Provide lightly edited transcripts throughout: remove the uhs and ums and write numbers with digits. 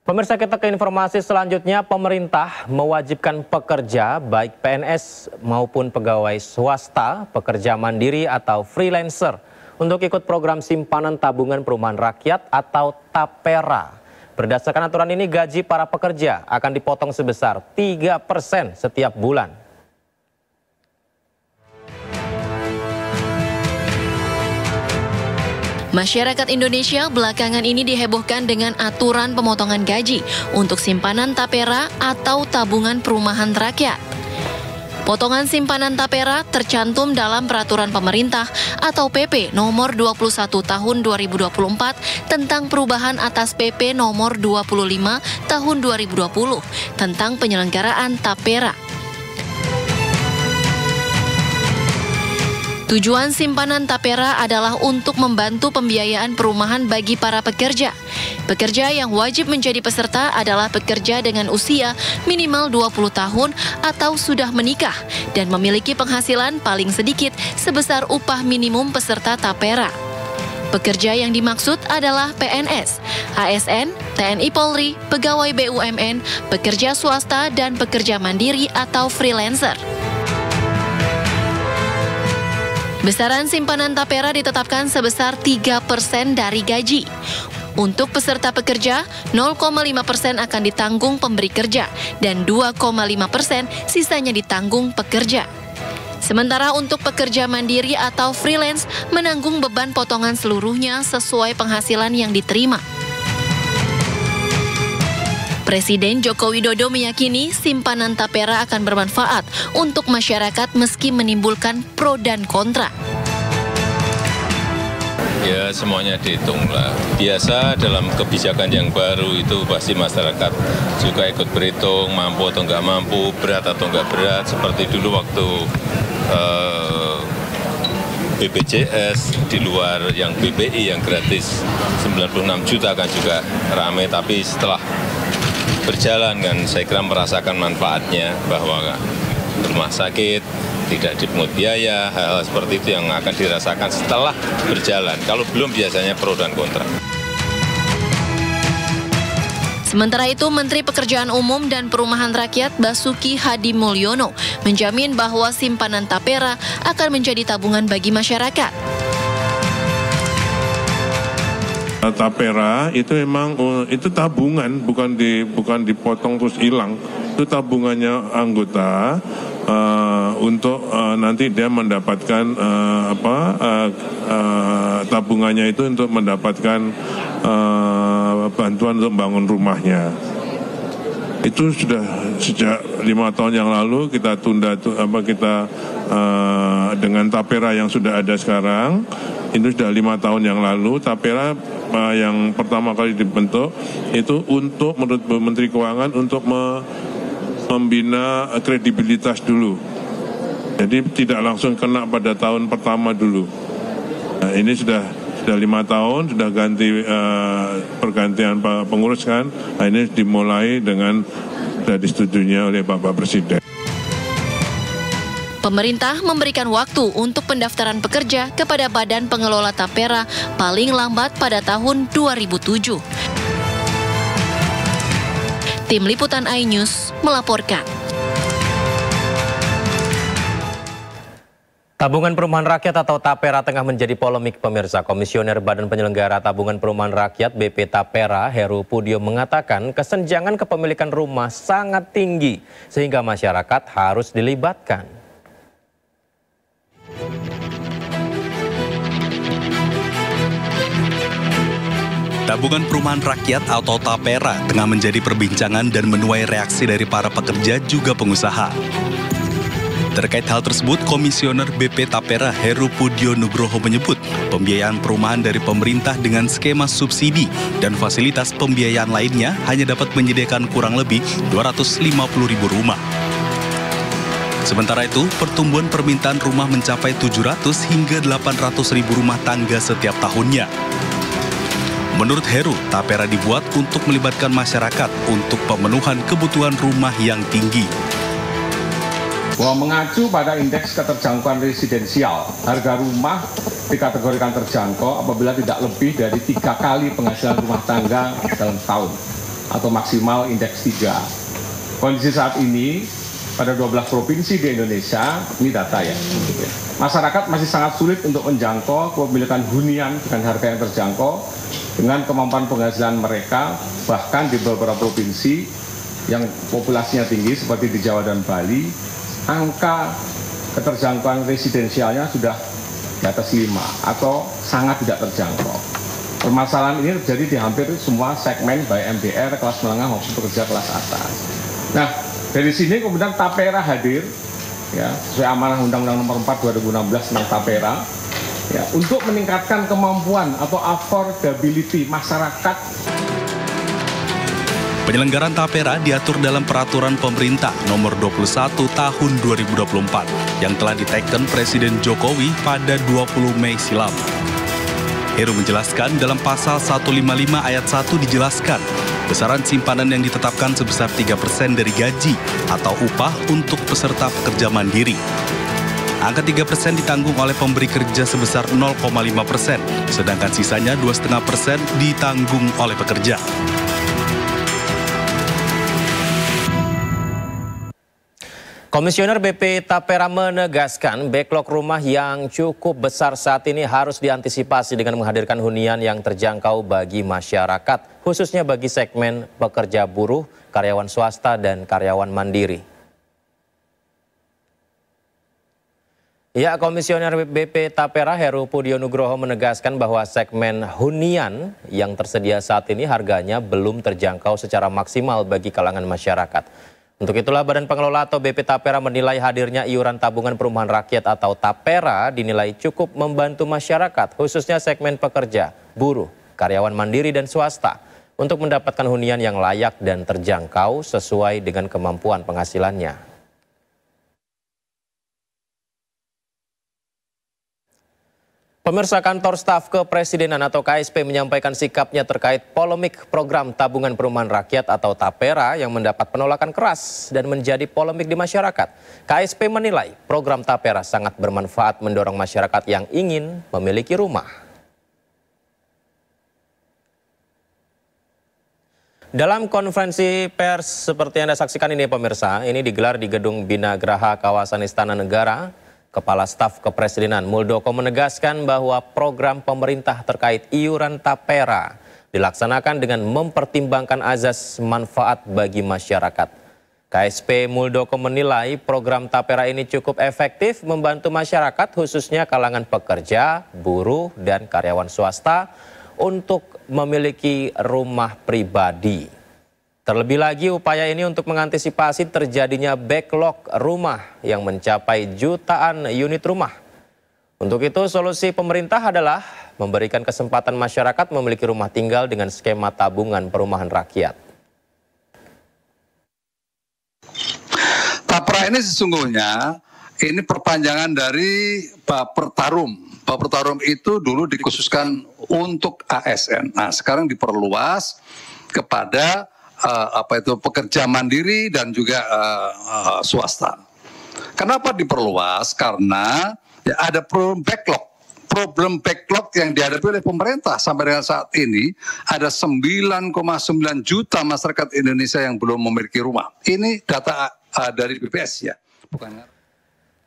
Pemirsa, kita ke informasi selanjutnya. Pemerintah mewajibkan pekerja baik PNS maupun pegawai swasta, pekerja mandiri atau freelancer untuk ikut program simpanan tabungan perumahan rakyat atau TAPERA. Berdasarkan aturan ini, gaji para pekerja akan dipotong sebesar 3% setiap bulan. Masyarakat Indonesia belakangan ini dihebohkan dengan aturan pemotongan gaji untuk simpanan TAPERA atau tabungan perumahan rakyat. Potongan simpanan TAPERA tercantum dalam peraturan pemerintah atau PP nomor 21 tahun 2024 tentang perubahan atas PP nomor 25 tahun 2020 tentang penyelenggaraan TAPERA. Tujuan simpanan TAPERA adalah untuk membantu pembiayaan perumahan bagi para pekerja. Pekerja yang wajib menjadi peserta adalah pekerja dengan usia minimal 20 tahun atau sudah menikah dan memiliki penghasilan paling sedikit sebesar upah minimum peserta TAPERA. Pekerja yang dimaksud adalah PNS, ASN, TNI Polri, pegawai BUMN, pekerja swasta, dan pekerja mandiri atau freelancer. Besaran simpanan TAPERA ditetapkan sebesar 3% dari gaji. Untuk peserta pekerja, 0,5% akan ditanggung pemberi kerja dan 2,5% sisanya ditanggung pekerja. Sementara untuk pekerja mandiri atau freelance menanggung beban potongan seluruhnya sesuai penghasilan yang diterima. Presiden Joko Widodo meyakini simpanan TAPERA akan bermanfaat untuk masyarakat meski menimbulkan pro dan kontra. Ya, semuanya dihitung lah. Biasa dalam kebijakan yang baru itu pasti masyarakat juga ikut berhitung, mampu atau nggak mampu, berat atau nggak berat. Seperti dulu waktu BPJS di luar yang BPI yang gratis 96 juta kan juga ramai, tapi setelah berjalan kan saya kira merasakan manfaatnya bahwa rumah sakit tidak dipungut biaya, hal-hal seperti itu yang akan dirasakan setelah berjalan. Kalau belum biasanya pro dan kontra. Sementara itu, Menteri Pekerjaan Umum dan Perumahan Rakyat Basuki Hadi Mulyono menjamin bahwa simpanan TAPERA akan menjadi tabungan bagi masyarakat. TAPERA itu memang itu tabungan, bukan dipotong terus hilang. Itu tabungannya anggota untuk nanti dia mendapatkan tabungannya itu untuk mendapatkan bantuan untuk membangun rumahnya. Itu sudah sejak 5 tahun yang lalu kita tunda dengan TAPERA yang sudah ada sekarang. Itu sudah 5 tahun yang lalu. TAPERA yang pertama kali dibentuk itu untuk menurut Menteri Keuangan untuk membina kredibilitas dulu. Jadi tidak langsung kena pada tahun pertama dulu. Nah, ini sudah 5 tahun, sudah ganti pergantian pengurus kan. Nah, ini dimulai dengan sudah disetujuinya oleh Bapak Presiden. Pemerintah memberikan waktu untuk pendaftaran pekerja kepada Badan Pengelola TAPERA paling lambat pada tahun 2007. Tim Liputan iNews melaporkan. Tabungan Perumahan Rakyat atau TAPERA tengah menjadi polemik, pemirsa. Komisioner Badan Penyelenggara Tabungan Perumahan Rakyat BP TAPERA, Heru Pudio, mengatakan kesenjangan kepemilikan rumah sangat tinggi sehingga masyarakat harus dilibatkan. Tabungan Perumahan Rakyat atau TAPERA tengah menjadi perbincangan dan menuai reaksi dari para pekerja juga pengusaha. Terkait hal tersebut, Komisioner BP TAPERA Heru Pudio Nugroho menyebut pembiayaan perumahan dari pemerintah dengan skema subsidi dan fasilitas pembiayaan lainnya hanya dapat menyediakan kurang lebih 250.000 rumah. Sementara itu, pertumbuhan permintaan rumah mencapai 700 hingga 800.000 rumah tangga setiap tahunnya. Menurut Heru, TAPERA dibuat untuk melibatkan masyarakat untuk pemenuhan kebutuhan rumah yang tinggi. Bahwa mengacu pada indeks keterjangkauan residensial, harga rumah dikategorikan terjangkau apabila tidak lebih dari 3 kali penghasilan rumah tangga dalam setahun. atau maksimal indeks 3. Kondisi saat ini pada 12 provinsi di Indonesia, ini data ya, masyarakat masih sangat sulit untuk menjangkau kepemilikan hunian dengan harga yang terjangkau dengan kemampuan penghasilan mereka, bahkan di beberapa provinsi yang populasinya tinggi seperti di Jawa dan Bali, angka keterjangkauan residensialnya sudah di atas 5 atau sangat tidak terjangkau. Permasalahan ini terjadi di hampir semua segmen baik MDR, kelas menengah maupun pekerja kelas atas. Nah, dari sini kemudian Tapera hadir, ya, sesuai amanah Undang-Undang Nomor 4 2016 tentang Tapera, ya, untuk meningkatkan kemampuan atau affordability masyarakat. Penyelenggaraan Tapera diatur dalam Peraturan Pemerintah Nomor 21 Tahun 2024 yang telah diteken Presiden Jokowi pada 20 Mei silam. Heru menjelaskan dalam pasal 155 ayat 1 dijelaskan besaran simpanan yang ditetapkan sebesar 3% dari gaji atau upah untuk peserta pekerja mandiri. Angka 3% ditanggung oleh pemberi kerja sebesar 0,5%, sedangkan sisanya 2,5% ditanggung oleh pekerja. Komisioner BP Tapera menegaskan backlog rumah yang cukup besar saat ini harus diantisipasi dengan menghadirkan hunian yang terjangkau bagi masyarakat, khususnya bagi segmen pekerja buruh, karyawan swasta, dan karyawan mandiri. Ya, Komisioner BP Tapera Heru Pudio Nugroho menegaskan bahwa segmen hunian yang tersedia saat ini harganya belum terjangkau secara maksimal bagi kalangan masyarakat. Untuk itulah Badan Pengelola atau BP Tapera menilai hadirnya iuran tabungan perumahan rakyat atau Tapera dinilai cukup membantu masyarakat, khususnya segmen pekerja, buruh, karyawan mandiri dan swasta, untuk mendapatkan hunian yang layak dan terjangkau sesuai dengan kemampuan penghasilannya. Pemirsa, Kantor Staf Kepresidenan atau KSP menyampaikan sikapnya terkait polemik program tabungan perumahan rakyat atau Tapera yang mendapat penolakan keras dan menjadi polemik di masyarakat. KSP menilai program Tapera sangat bermanfaat mendorong masyarakat yang ingin memiliki rumah. Dalam konferensi pers seperti yang Anda saksikan ini pemirsa, ini digelar di Gedung Bina Graha kawasan Istana Negara. Kepala Staf Kepresidenan Muldoko menegaskan bahwa program pemerintah terkait iuran Tapera dilaksanakan dengan mempertimbangkan azas manfaat bagi masyarakat. KSP Muldoko menilai program Tapera ini cukup efektif membantu masyarakat khususnya kalangan pekerja, buruh, dan karyawan swasta untuk memiliki rumah pribadi. Terlebih lagi upaya ini untuk mengantisipasi terjadinya backlog rumah yang mencapai jutaan unit rumah. Untuk itu solusi pemerintah adalah memberikan kesempatan masyarakat memiliki rumah tinggal dengan skema tabungan perumahan rakyat. Tapera ini sesungguhnya ini perpanjangan dari Bapertarum. Bapertarum itu dulu dikhususkan untuk ASN. Nah, sekarang diperluas kepada pekerja mandiri dan juga swasta. Kenapa diperluas? Karena ya, ada problem backlog yang dihadapi oleh pemerintah sampai dengan saat ini ada 9,9 juta masyarakat Indonesia yang belum memiliki rumah. Ini data dari BPS ya.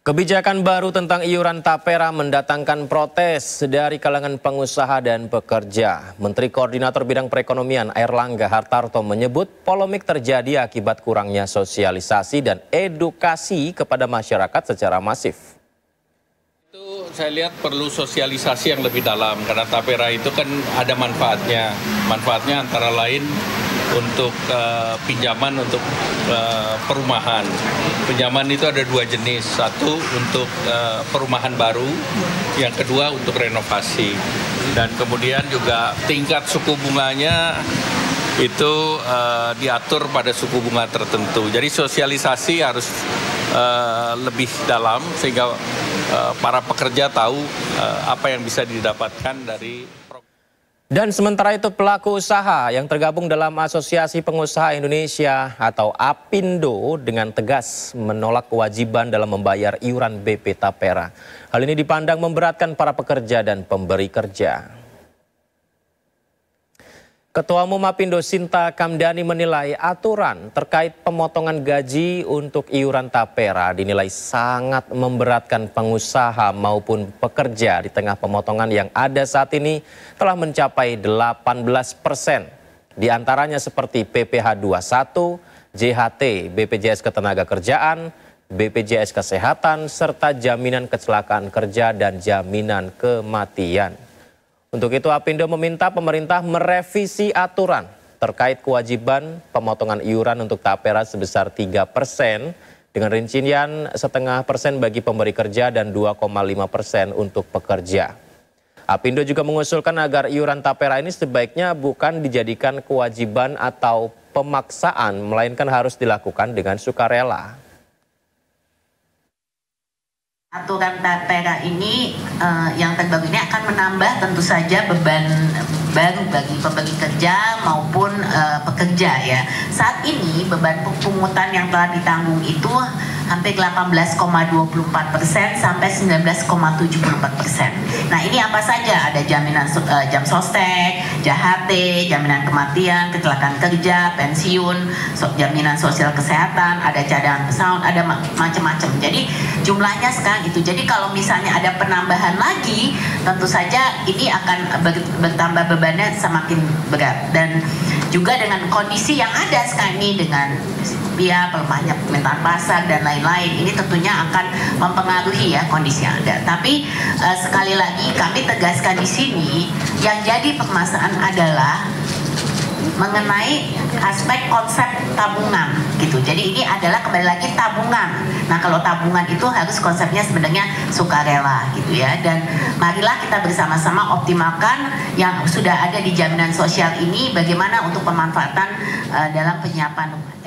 Kebijakan baru tentang iuran Tapera mendatangkan protes dari kalangan pengusaha dan pekerja. Menteri Koordinator Bidang Perekonomian Airlangga Hartarto menyebut polemik terjadi akibat kurangnya sosialisasi dan edukasi kepada masyarakat secara masif. Itu saya lihat perlu sosialisasi yang lebih dalam karena Tapera itu kan ada manfaatnya. Manfaatnya antara lain untuk pinjaman untuk perumahan. Pinjaman itu ada dua jenis, satu untuk perumahan baru, yang kedua untuk renovasi. Dan kemudian juga tingkat suku bunganya itu diatur pada suku bunga tertentu. Jadi sosialisasi harus lebih dalam sehingga para pekerja tahu apa yang bisa didapatkan dari. Dan sementara itu pelaku usaha yang tergabung dalam Asosiasi Pengusaha Indonesia atau APindo dengan tegas menolak kewajiban dalam membayar iuran BP Tapera. Hal ini dipandang memberatkan para pekerja dan pemberi kerja. Ketua Umum Apindo Sinta Kamdani menilai aturan terkait pemotongan gaji untuk iuran tapera dinilai sangat memberatkan pengusaha maupun pekerja di tengah pemotongan yang ada saat ini telah mencapai 18%. Di antaranya seperti PPh 21, JHT, BPJS Ketenagakerjaan, BPJS Kesehatan, serta jaminan kecelakaan kerja dan jaminan kematian. Untuk itu Apindo meminta pemerintah merevisi aturan terkait kewajiban pemotongan iuran untuk tapera sebesar 3% dengan rincian 0,5% bagi pemberi kerja dan 2,5% untuk pekerja. Apindo juga mengusulkan agar iuran tapera ini sebaiknya bukan dijadikan kewajiban atau pemaksaan, melainkan harus dilakukan dengan sukarela. Aturan tapera ini yang terbaru ini akan menambah tentu saja beban baru bagi pemberi kerja maupun pekerja ya. Saat ini beban pungutan yang telah ditanggung itu hampir 18,24% sampai 19,74%. Nah ini apa saja? Ada jaminan jam sostek, JHT, jaminan kematian, kecelakaan kerja, pensiun, jaminan sosial kesehatan, ada cadangan pesawat, ada macam-macam. Jadi jumlahnya sekarang itu. Jadi kalau misalnya ada penambahan lagi, tentu saja ini akan bertambah bebannya semakin berat. Dan juga dengan kondisi yang ada sekarang ini dengan pelemahnya permintaan pasar dan lain-lain, ini tentunya akan mempengaruhi ya kondisi yang ada. Tapi sekali lagi kami tegaskan di sini yang jadi permasalahan adalah mengenai aspek konsep tabungan gitu. Jadi ini adalah kembali lagi tabungan. Nah kalau tabungan itu harus konsepnya sebenarnya sukarela gitu ya. Dan marilah kita bersama-sama optimalkan yang sudah ada di jaminan sosial ini bagaimana untuk pemanfaatan dalam penyiapan